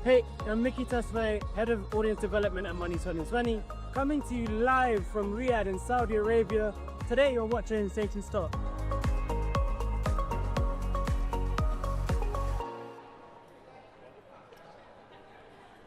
Hey, I'm Mickey Tasmay, Head of Audience Development at Money 2020, coming to you live from Riyadh in Saudi Arabia. Today you're watching Satan Stock.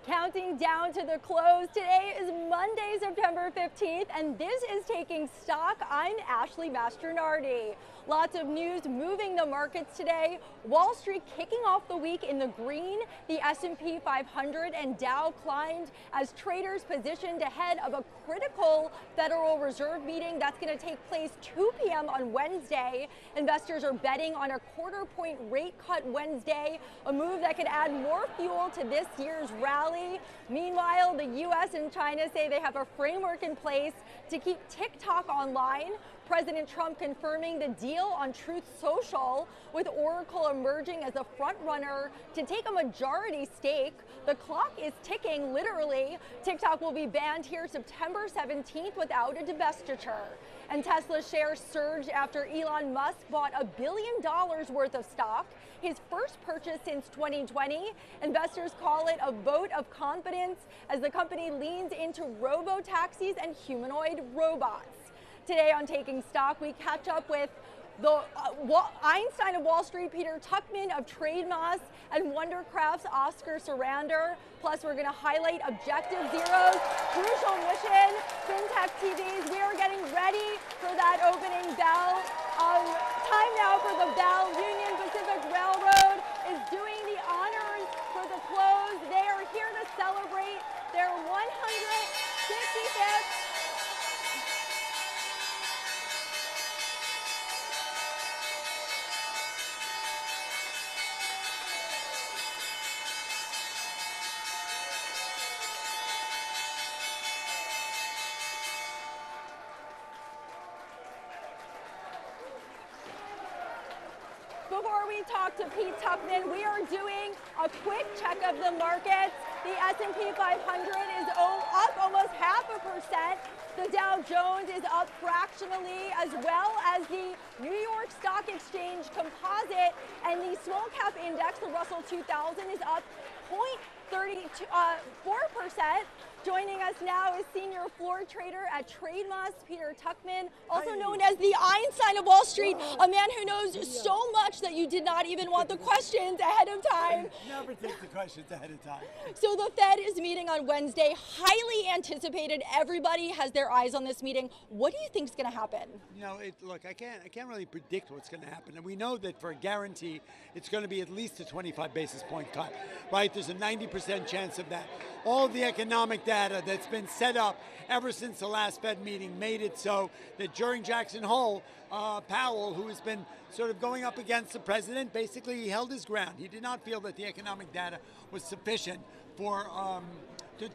Counting down to the close, today is Monday, September 15th, and this is Taking Stock. I'm Ashley Mastronardi. Lots of news moving the markets today. Wall Street kicking off the week in the green. The S&P 500 and Dow climbed as traders positioned ahead of a critical Federal Reserve meeting that's going to take place 2 p.m. on Wednesday. Investors are betting on a quarter-point rate cut Wednesday, a move that could add more fuel to this year's rally. Meanwhile, the U.S. and China say they have a framework in place to keep TikTok online. President Trump confirming the deal on Truth Social, with Oracle emerging as a front runner to take a majority stake. The clock is ticking, literally. TikTok will be banned here September 17th without a divestiture. And Tesla shares surged after Elon Musk bought $1 billion worth of stock, his first purchase since 2020. Investors call it a vote of confidence as the company leans into robo-taxis and humanoid robots. Today on Taking Stock, we catch up with the Einstein of Wall Street, Peter Tuchman of TradeMoss, and Wondercraft's Oscar Sarander. Plus, we're going to highlight Objective Zero's crucial mission, FinTech TVs. We are getting ready for that opening bell. Time now for the bell. Union Pacific Railroad is doing the honors for the close. They are here to celebrate their 155th Before we talk to Pete Tuchman, we are doing a quick check of the markets. The S&P 500 is up almost 0.5%. The Dow Jones is up fractionally, as well as the New York Stock Exchange Composite, and the small cap index, the Russell 2000, is up 0.4%. Joining us now is senior floor trader at TradeMoss, Peter Tuchman, also known as the Einstein of Wall Street, a man who knows so much that you did not even want the questions ahead of time. Never take the questions ahead of time. So the Fed is meeting on Wednesday, highly anticipated. Everybody has their eyes on this meeting. What do you think is going to happen? You know, look, I can't really predict what's going to happen, and we know that for a guarantee, it's going to be at least a 25 basis point cut, right? There's a 90% chance of that. All the economic data that's been set up ever since the last Fed meeting made it so that during Jackson Hole, Powell, who has been sort of going up against the president, basically he held his ground. He did not feel that the economic data was sufficient for to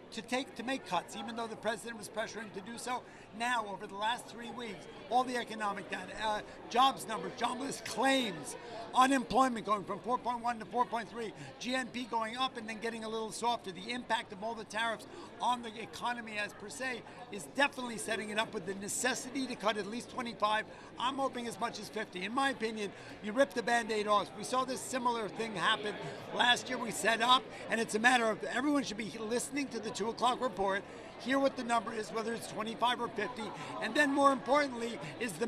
make cuts, even though the president was pressuring to do so. Now, over the last 3 weeks, all the economic data, jobs numbers, jobless claims, unemployment going from 4.1 to 4.3, GNP going up and then getting a little softer. The impact of all the tariffs on the economy as per se is definitely setting it up with the necessity to cut at least 25. I'm hoping as much as 50. In my opinion, you rip the Band-Aid off. We saw this similar thing happen last year. We set up, and it's a matter of everyone should be listening to the 2 o'clock report, hear what the number is, whether it's 25 or 50, and then more importantly is the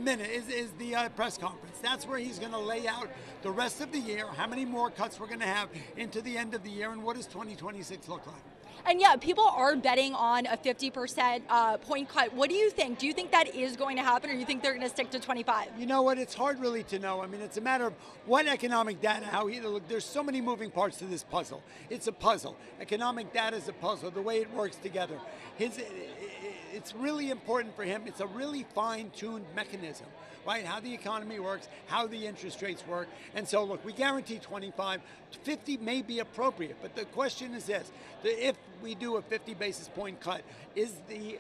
press conference. That's where he's going to lay out the rest of the year, how many more cuts we're going to have into the end of the year, and what does 2026 look like. And yeah, people are betting on a 50% point cut. What do you think? Do you think that is going to happen, or do you think they're going to stick to 25? You know what? It's hard really to know. I mean, it's a matter of what economic data, look, there's so many moving parts to this puzzle. It's a puzzle. Economic data is a puzzle, the way it works together. It's really important for him. It's a really fine-tuned mechanism, right? How the economy works, how the interest rates work. And so, look, we guarantee 25. 50 may be appropriate, but the question is this. If we do a 50 basis point cut, is the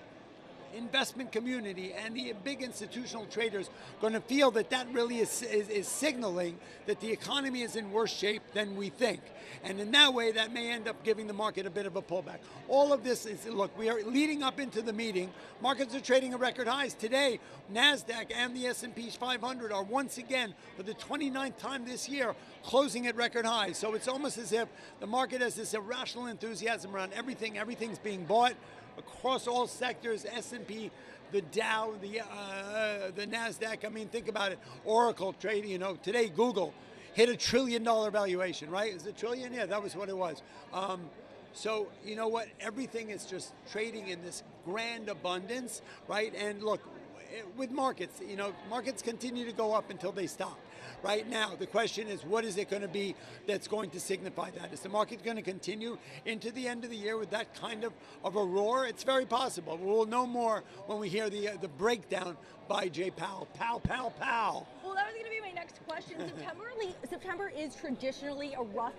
investment community and the big institutional traders going to feel that that really is signaling that the economy is in worse shape than we think. And in that way, that may end up giving the market a bit of a pullback. All of this is, look, we are leading up into the meeting. Markets are trading at record highs. Today, NASDAQ and the S&P 500 are once again, for the 29th time this year, closing at record highs. So it's almost as if the market has this irrational enthusiasm around everything. Everything's being bought across all sectors, S&P, the Dow, the NASDAQ. I mean, think about it. Oracle trading, you know, today Google hit $1 trillion valuation, right? Is it trillion? Yeah, that was what it was. So, you know what? Everything is just trading in this grand abundance, right? And look, with markets, you know, markets continue to go up until they stop. Right now, the question is, what is it going to be that's going to signify that? Is the market going to continue into the end of the year with that kind of a roar? It's very possible. We'll know more when we hear the breakdown by Jay Powell. Pow, pow, pow. Well, that was going to be my next question. September is traditionally a rough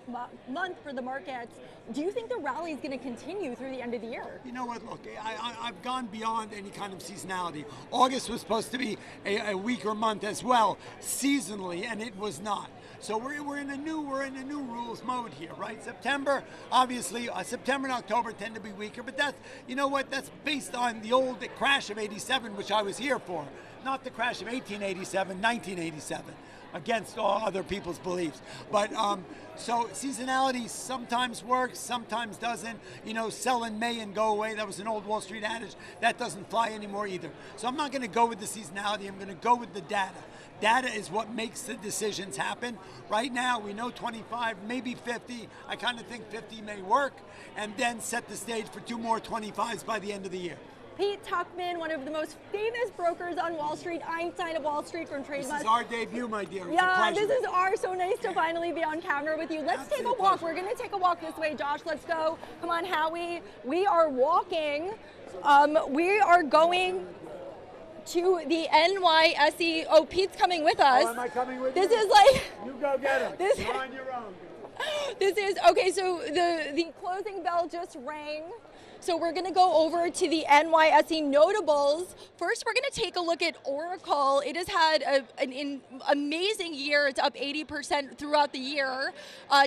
month for the markets. Do you think the rally is going to continue through the end of the year? You know what, look, I've gone beyond any kind of seasonality. August was supposed to be a weaker month as well, seasonally, and it was not. So we're in a new rules mode here, right? September, obviously, September and October tend to be weaker, but that's, you know what, that's based on the old crash of '87, which I was here for, not the crash of 1887, 1987, against all other people's beliefs. But so seasonality sometimes works, sometimes doesn't. You know, sell in May and go away. That was an old Wall Street adage. That doesn't fly anymore either. So I'm not going to go with the seasonality. I'm going to go with the data. Data is what makes the decisions happen. Right now, we know 25, maybe 50. I kind of think 50 may work, and then set the stage for 2 more 25s by the end of the year. Pete Tuchman, one of the most famous brokers on Wall Street, Einstein of Wall Street from TradeMusk. This is our debut, my dear. It's yeah, a pleasure. this is ours. So nice to finally be on camera with you. Let's take a walk. We're going to take a walk this way, Josh. Let's go. Come on, Howie. We are walking. We are going to the NYSE. Oh, Pete's coming with us. Oh, am I coming with this you? Is like you go get him. You're on your own. This is okay. So the closing bell just rang. So we're going to go over to the NYSE notables. First, we're going to take a look at Oracle. It has had an amazing year. It's up 80% throughout the year.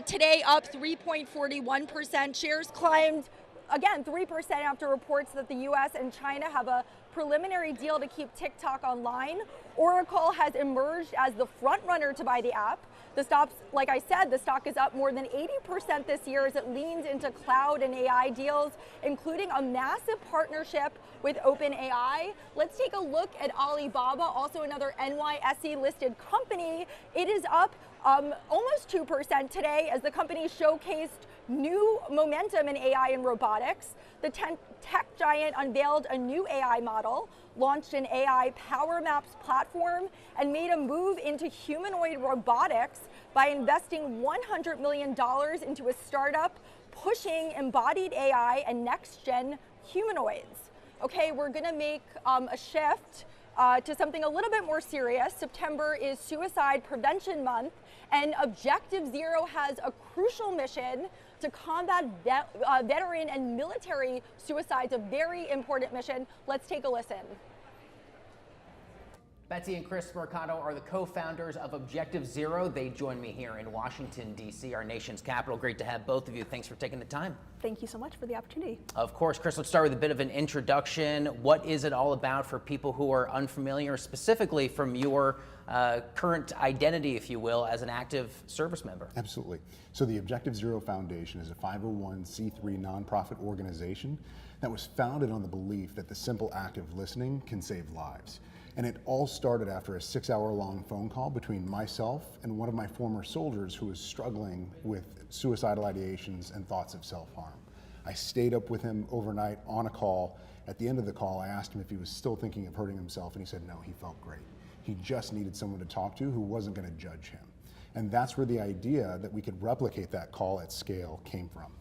Today, up 3.41%. Shares climbed, again, 3% after reports that the U.S. and China have a preliminary deal to keep TikTok online. Oracle has emerged as the front runner to buy the app. The stock, like I said, the stock is up more than 80% this year as it leans into cloud and AI deals, including a massive partnership with OpenAI. Let's take a look at Alibaba, also another NYSE listed company. It is up almost 2% today as the company showcased new momentum in AI and robotics. The tech giant unveiled a new AI model, launched an AI Power Maps platform, and made a move into humanoid robotics by investing $100 million into a startup pushing embodied AI and next-gen humanoids. Okay, we're gonna make a shift to something a little bit more serious. September is Suicide Prevention Month, and Objective Zero has a crucial mission to combat veteran and military suicides, a very important mission. Let's take a listen. Betsy and Chris Mercado are the co-founders of Objective Zero. They join me here in Washington, D.C., our nation's capital. Great to have both of you. Thanks for taking the time. Thank you so much for the opportunity. Of course. Chris, let's start with a bit of an introduction. What is it all about for people who are unfamiliar, specifically from your current identity, if you will, as an active service member? Absolutely. So the Objective Zero Foundation is a 501c3 nonprofit organization that was founded on the belief that the simple act of listening can save lives. And it all started after a 6-hour-long phone call between myself and one of my former soldiers who was struggling with suicidal ideations and thoughts of self-harm. I stayed up with him overnight on a call. At the end of the call, I asked him if he was still thinking of hurting himself, and he said no, he felt great. He just needed someone to talk to who wasn't going to judge him. And that's where the idea that we could replicate that call at scale came from.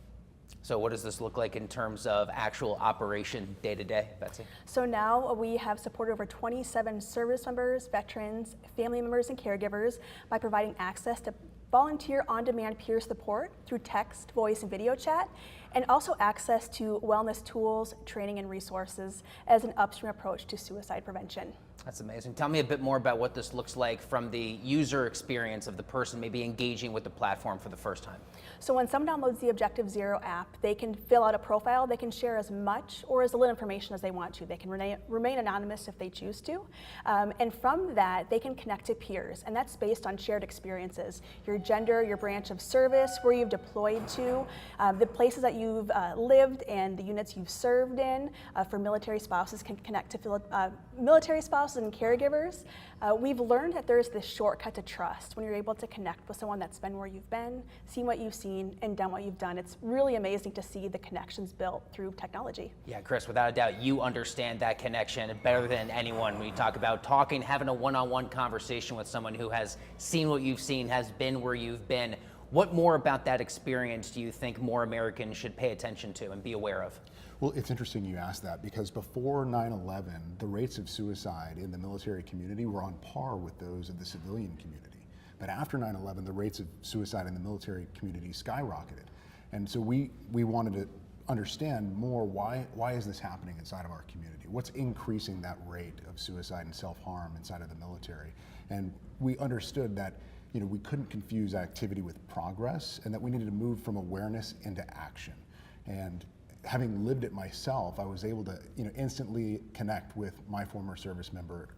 So what does this look like in terms of actual operation day to day, Betsy? So now we have supported over 27 service members, veterans, family members, and caregivers by providing access to volunteer on-demand peer support through text, voice, and video chat. and also access to wellness tools, training, and resources as an upstream approach to suicide prevention. That's amazing. Tell me a bit more about what this looks like from the user experience of the person maybe engaging with the platform for the first time. So when someone downloads the Objective Zero app, they can fill out a profile. They can share as much or as little information as they want to. They can remain anonymous if they choose to. And from that, they can connect to peers. And that's based on shared experiences. Your gender, your branch of service, where you've deployed to, the places that you've lived and the units you've served in. For military spouses, can connect to military spouses and caregivers. We've learned that there's this shortcut to trust when you're able to connect with someone that's been where you've been, seen what you've seen, and done what you've done. It's really amazing to see the connections built through technology. Yeah, Chris, without a doubt, you understand that connection better than anyone when you talk about having a one-on-one conversation with someone who has seen what you've seen, has been where you've been. What more about that experience do you think more Americans should pay attention to and be aware of? Well, it's interesting you asked that because before 9/11, the rates of suicide in the military community were on par with those of the civilian community. But after 9/11, the rates of suicide in the military community skyrocketed. And so we wanted to understand more why is this happening inside of our community? What's increasing that rate of suicide and self-harm inside of the military? And we understood that we couldn't confuse activity with progress and that we needed to move from awareness into action. And having lived it myself, I was able to instantly connect with my former service member,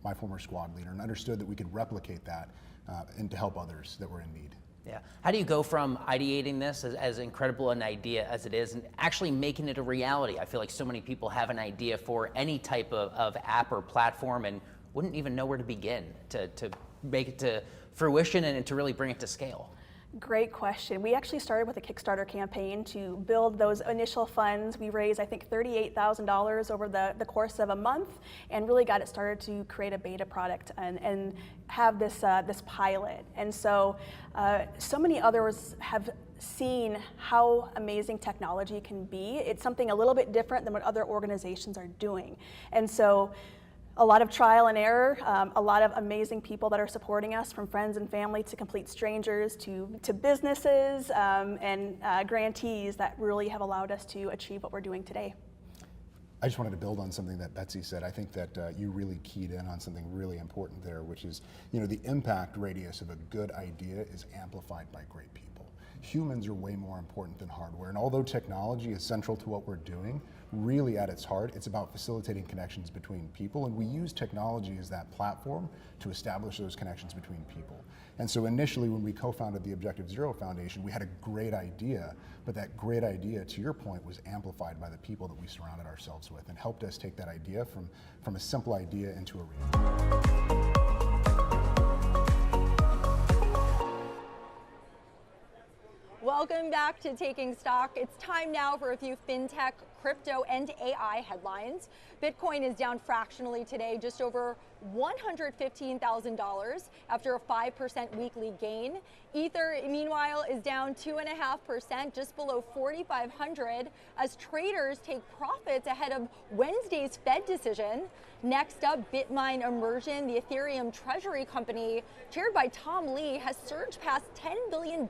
my former squad leader, and understood that we could replicate that and to help others that were in need. Yeah. How do you go from ideating this as incredible an idea as it is and actually making it a reality? I feel like so many people have an idea for any type of app or platform and wouldn't even know where to begin to make it to fruition and to really bring it to scale. Great question. We actually started with a Kickstarter campaign to build those initial funds. We raised, I think, $38,000 over the course of a month and really got it started to create a beta product and have this pilot. And so many others have seen how amazing technology can be. It's something a little bit different than what other organizations are doing. And so a lot of trial and error, a lot of amazing people that are supporting us, from friends and family to complete strangers to businesses and grantees that really have allowed us to achieve what we're doing today. I just wanted to build on something that Betsy said. I think that you really keyed in on something really important there, which is, the impact radius of a good idea is amplified by great people. Humans are way more important than hardware, and although technology is central to what we're doing, really at its heart, it's about facilitating connections between people, and we use technology as that platform to establish those connections between people. And so initially when we co-founded the Objective Zero Foundation, we had a great idea, but that great idea, to your point, was amplified by the people that we surrounded ourselves with and helped us take that idea from a simple idea into a reality. Welcome back to Taking Stock. It's time now for a few fintech, crypto, and AI headlines. Bitcoin is down fractionally today, just over $115,000 after a 5% weekly gain. Ether, meanwhile, is down 2.5%, just below 4,500, as traders take profits ahead of Wednesday's Fed decision. Next up, Bitmine Immersion, the Ethereum treasury company, chaired by Tom Lee, has surged past $10 billion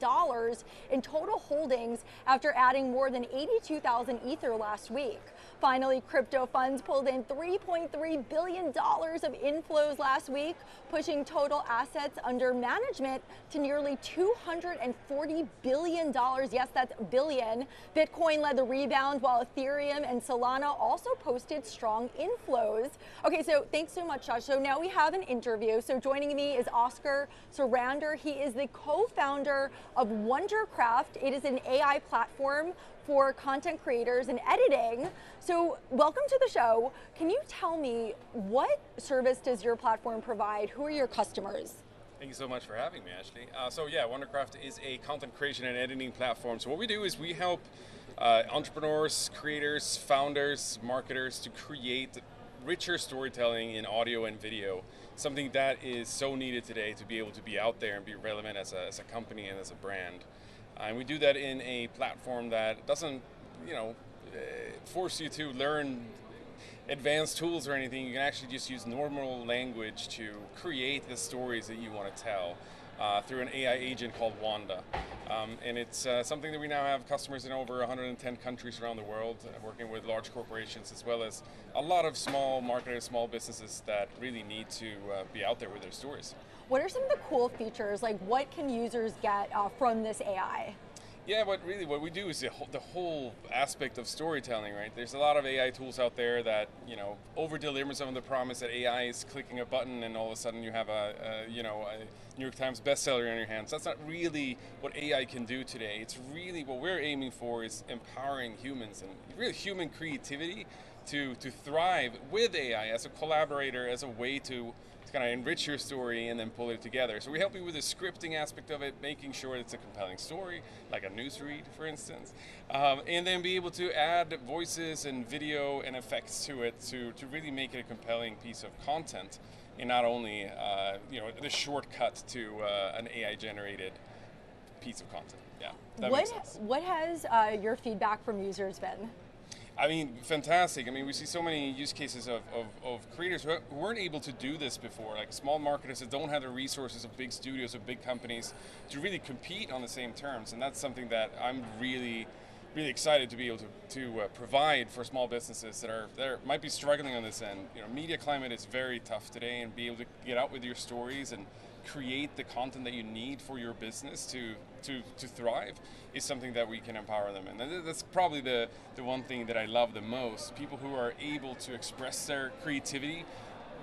in total holdings after adding more than 82,000 Ether last week. Finally, crypto funds pulled in $3.3 billion of inflows last week, pushing total assets under management to nearly $240 billion. Yes, that's billion. Bitcoin led the rebound, while Ethereum and Solana also posted strong inflows. Okay, so thanks so much, Josh. So now we have an interview. So joining me is Oscar Sarander. He is the co-founder of Wondercraft. It is an AI platform for content creators and editing. So welcome to the show. Can you tell me, what service does your platform provide? Who are your customers? Thank you so much for having me, Ashley. Wondercraft is a content creation and editing platform. So what we do is we help entrepreneurs, creators, founders, marketers to create richer storytelling in audio and video, something that is so needed today to be able to be out there and be relevant as a company and as a brand. And we do that in a platform that doesn't, force you to learn advanced tools or anything. You can actually just use normal language to create the stories that you want to tell. through an AI agent called Wanda. And it's something that we now have customers in over 110 countries around the world, working with large corporations as well as a lot of small marketers, small businesses that really need to be out there with their stories. What are some of the cool features? Like, what can users get from this AI? Yeah, what we do is the whole aspect of storytelling, right? There's a lot of AI tools out there that, you know, over-deliver some of the promise that AI is clicking a button and all of a sudden you have a New York Times bestseller in your hands. That's not really what AI can do today. It's really what we're aiming for is empowering humans and really human creativity to thrive with AI as a collaborator, as a way to kind of enrich your story and then pull it together. So we help you with the scripting aspect of it, making sure it's a compelling story, like a newsread, for instance, and then be able to add voices and video and effects to it to really make it a compelling piece of content, and not only the shortcut to an AI-generated piece of content. Yeah, that makes sense. What has your feedback from users been? I mean, fantastic. I mean, we see so many use cases of creators who weren't able to do this before, like small marketers that don't have the resources of big studios or big companies to really compete on the same terms. And that's something that I'm really excited to be able to provide for small businesses that might be struggling on this end. You know, media climate is very tough today, and be able to get out with your stories and create the content that you need for your business to thrive is something that we can empower them in. And that's probably the one thing that I love the most, people who are able to express their creativity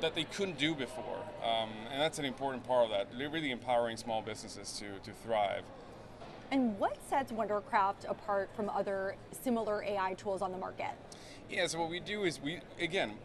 that they couldn't do before. And that's an important part of that, really empowering small businesses to thrive. And what sets Wondercraft apart from other similar AI tools on the market? Yeah, so what we do is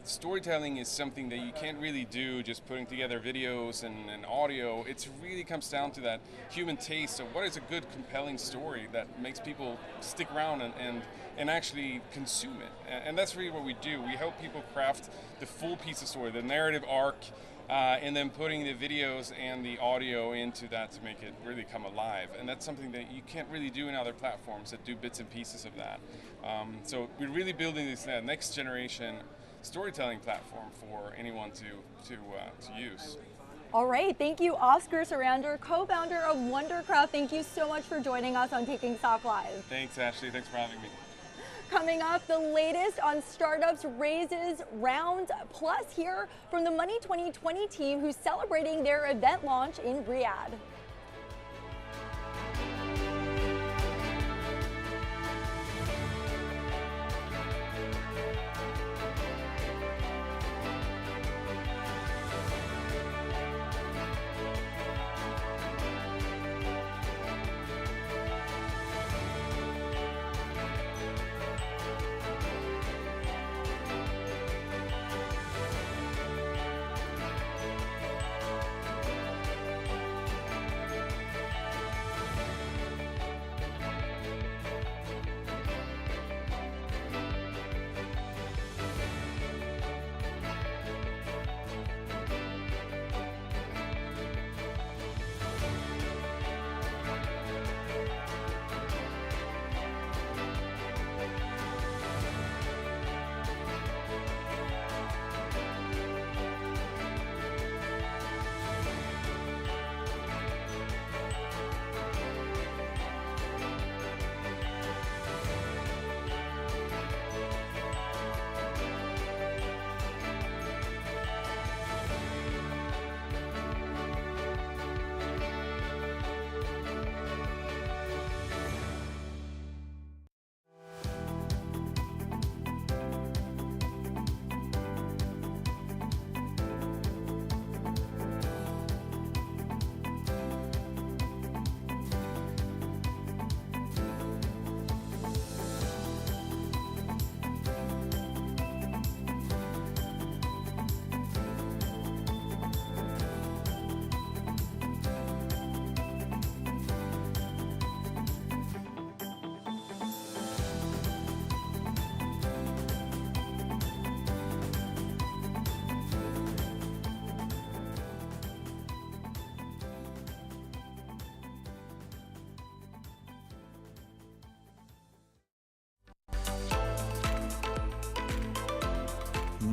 storytelling is something that you can't really do just putting together videos and audio. It really comes down to that human taste of what is a good, compelling story that makes people stick around and actually consume it. And that's really what we do. We help people craft the full piece of story, the narrative arc, and then putting the videos and the audio into that to make it really come alive. And that's something that you can't really do in other platforms that do bits and pieces of that. So we're really building this next generation storytelling platform for anyone to use. All right, thank you, Oscar Sarander, co-founder of Wondercraft. Thank you so much for joining us on Taking Stock Live. Thanks, Ashley. Thanks for having me. Coming up, the latest on startups raises rounds, plus hear from the Money 2020 team who's celebrating their event launch in Riyadh.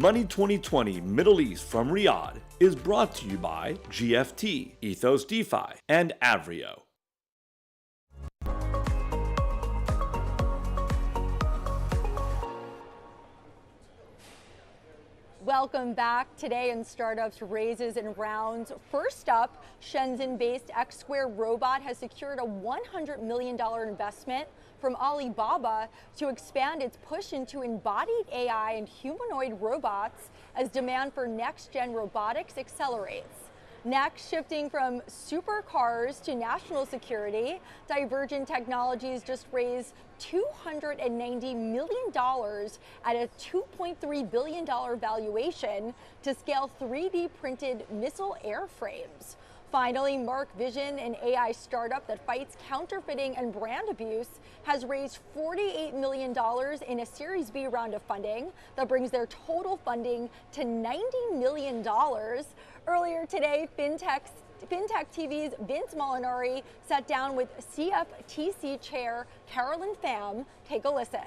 Money 2020 Middle East from Riyadh is brought to you by GFT, Ethos DeFi, and Avrio. Welcome back. Today in Startups Raises and Rounds. First up, Shenzhen-based X Square Robot has secured a $100 million investment from Alibaba to expand its push into embodied AI and humanoid robots as demand for next-gen robotics accelerates. Next, shifting from supercars to national security, Divergent Technologies just raised $290 million at a $2.3 billion valuation to scale 3D printed missile airframes. Finally, Mark Vision, an AI startup that fights counterfeiting and brand abuse, has raised $48 million in a Series B round of funding that brings their total funding to $90 million. Earlier today, FinTech TV's Vince Molinari sat down with CFTC Chair Carolyn Pham. Take a listen.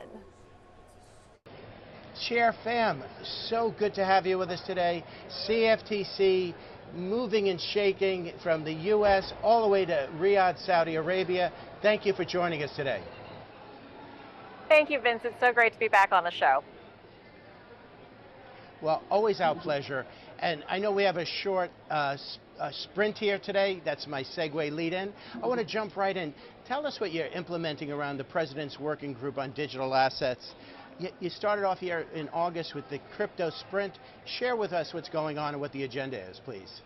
Chair Pham, so good to have you with us today. CFTC moving and shaking from the U.S. all the way to Riyadh, Saudi Arabia. Thank you for joining us today. Thank you, Vince. It's so great to be back on the show. Well, always our pleasure. And I know we have a short sprint here today. That's my segue lead in. I want to jump right in. Tell us what you're implementing around the President's Working Group on Digital Assets. You started off here in August with the crypto sprint. Share with us what's going on and what the agenda is, please.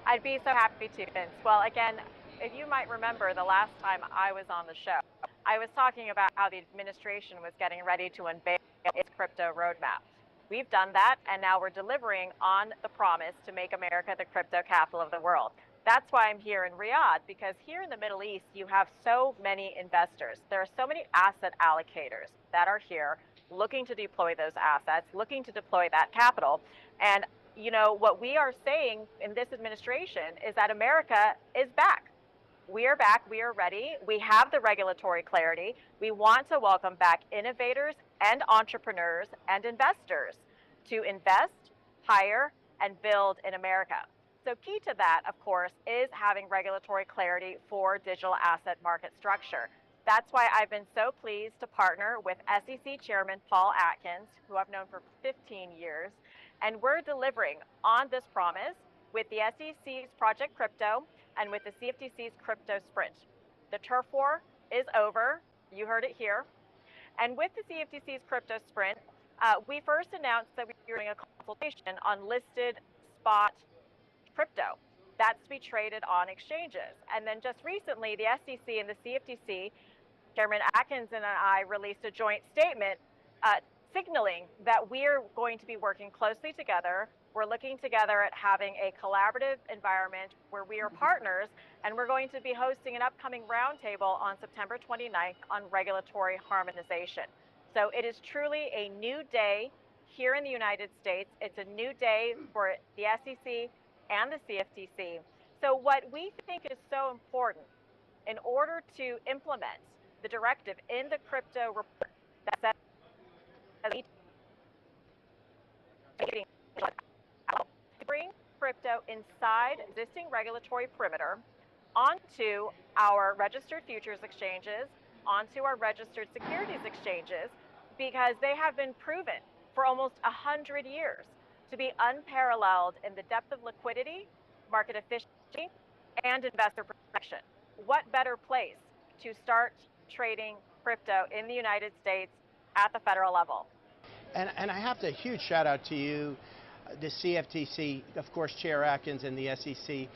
I'd be so happy to, Vince. Well, again, if you might remember the last time I was on the show, I was talking about how the administration was getting ready to unveil its crypto roadmap. We've done that, and now we're delivering on the promise to make America the crypto capital of the world. That's why I'm here in Riyadh, because here in the Middle East, you have so many investors. There are so many asset allocators that are here looking to deploy those assets, looking to deploy that capital. And, you know, what we are saying in this administration is that America is back. We are back. We are ready. We have the regulatory clarity. We want to welcome back innovators and entrepreneurs and investors to invest, hire, and build in America. So key to that, of course, is having regulatory clarity for digital asset market structure. That's why I've been so pleased to partner with SEC Chairman Paul Atkins, who I've known for 15 years, and we're delivering on this promise with the SEC's Project Crypto and with the CFTC's Crypto Sprint. The turf war is over. You heard it here. And with the CFTC's Crypto Sprint, we first announced that we were doing a consultation on listed spot crypto that's to be traded on exchanges. And then just recently, the SEC and the CFTC, Chairman Atkins and I released a joint statement signaling that we're going to be working closely together. We're looking together at having a collaborative environment where we are partners, and we're going to be hosting an upcoming roundtable on September 29th on regulatory harmonization. So it is truly a new day here in the United States. It's a new day for the SEC and the CFTC. So what we think is so important in order to implement the directive in the crypto report that says to bring crypto inside existing regulatory perimeter onto our registered futures exchanges, onto our registered securities exchanges, because they have been proven for almost 100 years to be unparalleled in the depth of liquidity, market efficiency, and investor protection. What better place to start trading crypto in the United States at the federal level? And I have to huge shout out to you, the CFTC, of course, Chair Atkins and the SEC,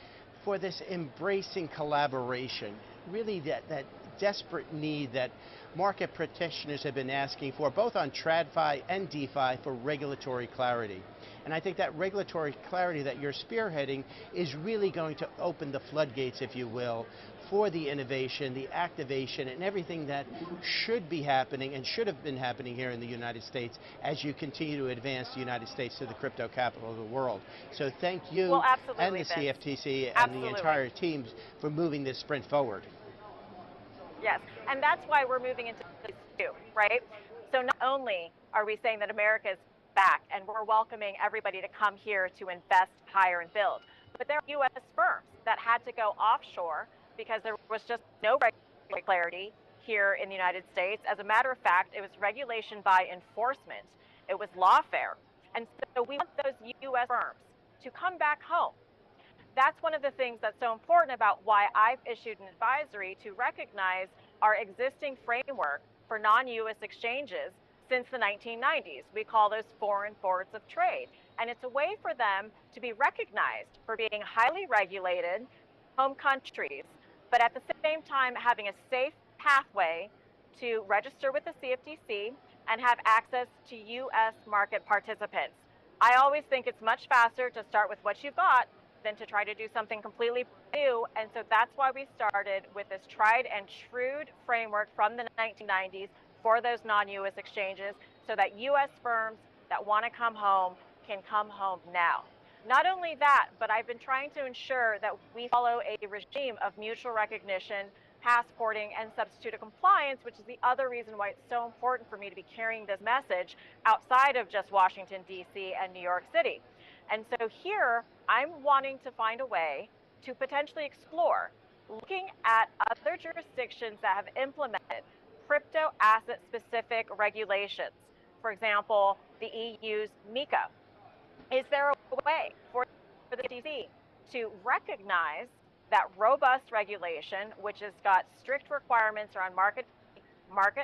for this embracing collaboration, really that desperate need that market practitioners have been asking for, both on TradFi and DeFi, for regulatory clarity. And I think that regulatory clarity that you're spearheading is really going to open the floodgates, if you will, for the innovation, the activation, and everything that should be happening and should have been happening here in the United States as you continue to advance the United States to the crypto capital of the world. So thank you and the CFTC and the entire teams for moving this sprint forward. Yes, and that's why we're moving into this too, right? So not only are we saying that America is back, and we're welcoming everybody to come here to invest, hire, and build. But there are U.S. firms that had to go offshore because there was just no regulatory clarity here in the United States. As a matter of fact, it was regulation by enforcement. It was lawfare. And so we want those U.S. firms to come back home. That's one of the things that's so important about why I've issued an advisory to recognize our existing framework for non-U.S. exchanges since the 1990s. We call those foreign boards of trade. And it's a way for them to be recognized for being highly regulated home countries, but at the same time having a safe pathway to register with the CFTC and have access to U.S. market participants. I always think it's much faster to start with what you've got than to try to do something completely new. And so that's why we started with this tried and true framework from the 1990s for those non-U.S. exchanges, so that U.S. firms that want to come home can come home now. Not only that, but I've been trying to ensure that we follow a regime of mutual recognition, passporting, and substitute compliance, which is the other reason why it's so important for me to be carrying this message outside of just Washington, D.C. and New York City. And so here, I'm wanting to find a way to potentially explore looking at other jurisdictions that have implemented crypto asset specific regulations. For example, the EU's MiCA. Is there a way for the SEC to recognize that robust regulation, which has got strict requirements around market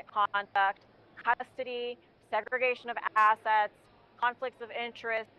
conduct, custody, segregation of assets, conflicts of interest?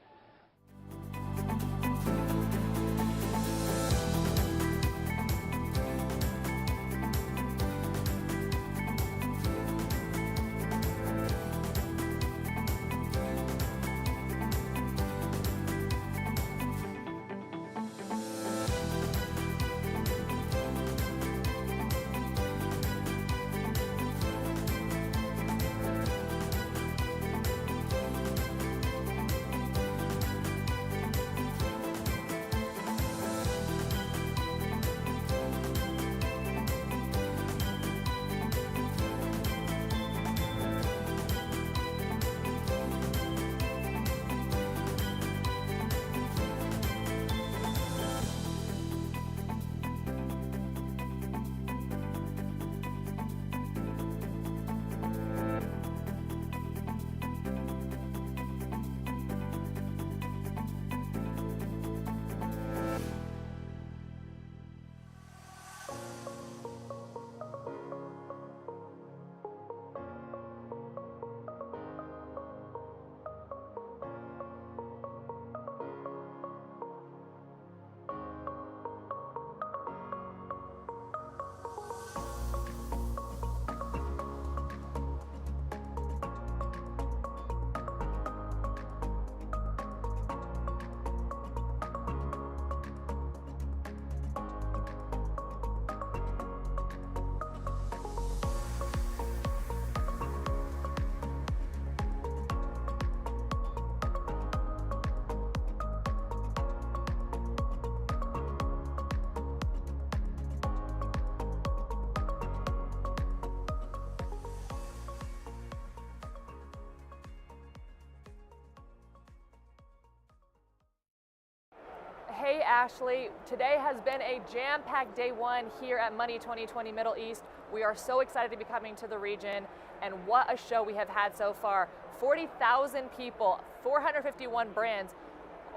Hey Ashley, today has been a jam-packed day one here at Money 2020 Middle East. We are so excited to be coming to the region, and what a show we have had so far. 40,000 people, 451 brands,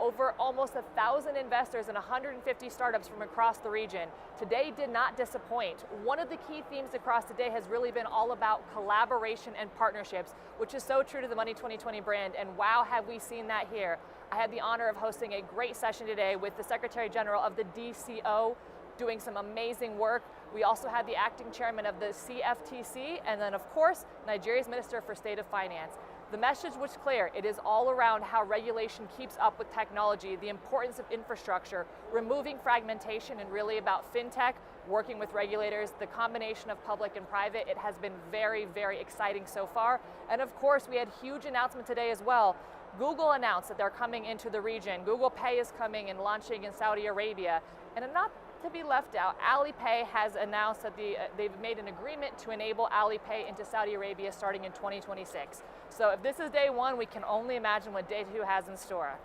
over almost 1,000 investors and 150 startups from across the region. Today did not disappoint. One of the key themes across today has really been all about collaboration and partnerships, which is so true to the Money 2020 brand, and wow, have we seen that here. I had the honor of hosting a great session today with the Secretary General of the DCO doing some amazing work. We also had the acting chairman of the CFTC, and then of course, Nigeria's Minister for State of Finance. The message was clear. It is all around how regulation keeps up with technology, the importance of infrastructure, removing fragmentation, and really about fintech, working with regulators, the combination of public and private. It has been very, very exciting so far. And of course, we had a huge announcement today as well. Google announced that they're coming into the region. Google Pay is coming and launching in Saudi Arabia. And not to be left out, Alipay has announced that they've made an agreement to enable Alipay into Saudi Arabia starting in 2026. So if this is day one, we can only imagine what day two has in store.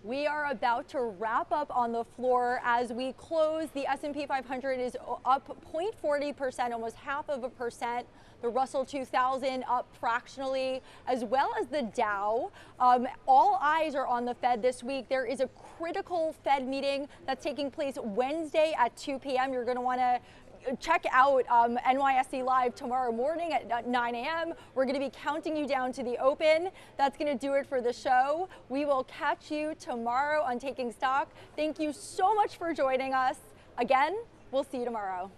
We are about to wrap up on the floor as we close. The S&P 500 is up 0.40%, almost 0.5%. The Russell 2000 up fractionally, as well as the Dow. All eyes are on the Fed this week. There is a critical Fed meeting that's taking place Wednesday at 2 p.m. You're going to want to check out NYSE Live tomorrow morning at 9 a.m. We're going to be counting you down to the open. That's going to do it for the show. We will catch you tomorrow on Taking Stock. Thank you so much for joining us. Again, we'll see you tomorrow.